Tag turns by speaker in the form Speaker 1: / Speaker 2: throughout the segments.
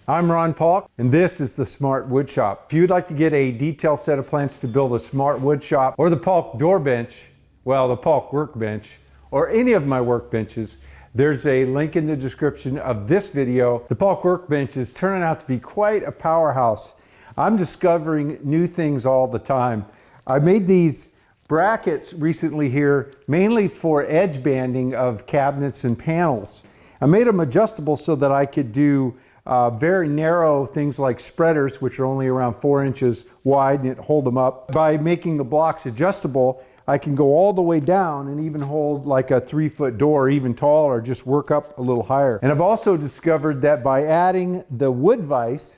Speaker 1: I'm Ron Paulk, and this is the Smart Wood Shop. If you'd like to get a detailed set of plans to build a smart wood shop, or the Paulk door bench, well, the Paulk workbench, or any of my workbenches, there's a link in the description of this video. The Paulk workbench is turning out to be quite a powerhouse. I'm discovering new things all the time. I made these brackets recently here, mainly for edge banding of cabinets and panels. I made them adjustable so that I could do very narrow things like spreaders, which are only around 4 inches wide, and it hold them up. By making the blocks adjustable, I can go all the way down and even hold like a 3-foot door, even taller, just work up a little higher. And I've also discovered that by adding the wood vise,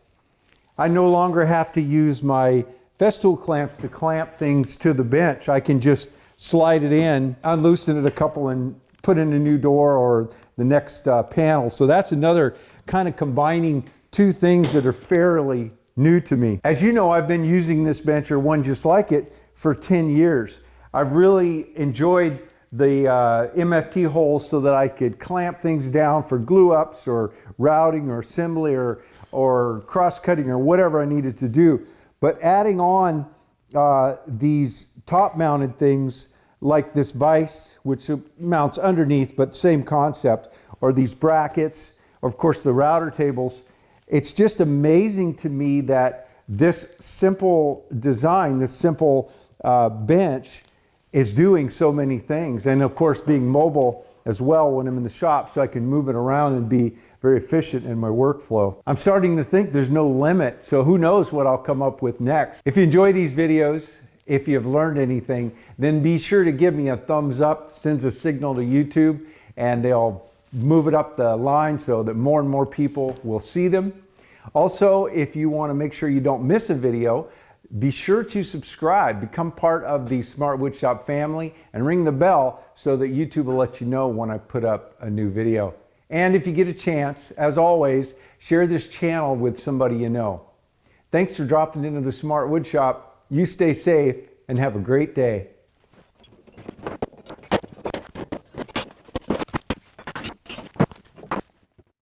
Speaker 1: I no longer have to use my Festool clamps to clamp things to the bench. I can just slide it in, unloosen it a couple, and put in a new door or the next panel. So that's another kind of combining two things that are fairly new to me. As you know, I've been using this bench, or one just like it, for 10 years. I've really enjoyed the MFT holes so that I could clamp things down for glue ups or routing or assembly or cross cutting or whatever I needed to do. But adding on these top mounted things like this vise, which mounts underneath, but same concept, or these brackets, or of course the router tables, it's just amazing to me that this simple design, this simple bench is doing so many things. And of course being mobile as well when I'm in the shop, so I can move it around and be very efficient in my workflow. I'm starting to think there's no limit, so who knows what I'll come up with next. If you enjoy these videos, if you've learned anything, then be sure to give me a thumbs up, sends a signal to YouTube, and they'll move it up the line so that more and more people will see them. Also, if you want to make sure you don't miss a video, be sure to subscribe, become part of the Smart Wood Shop family, and ring the bell so that YouTube will let you know when I put up a new video. And if you get a chance, as always, share this channel with somebody you know. Thanks for dropping into the Smart Wood Shop. You stay safe and have a great day.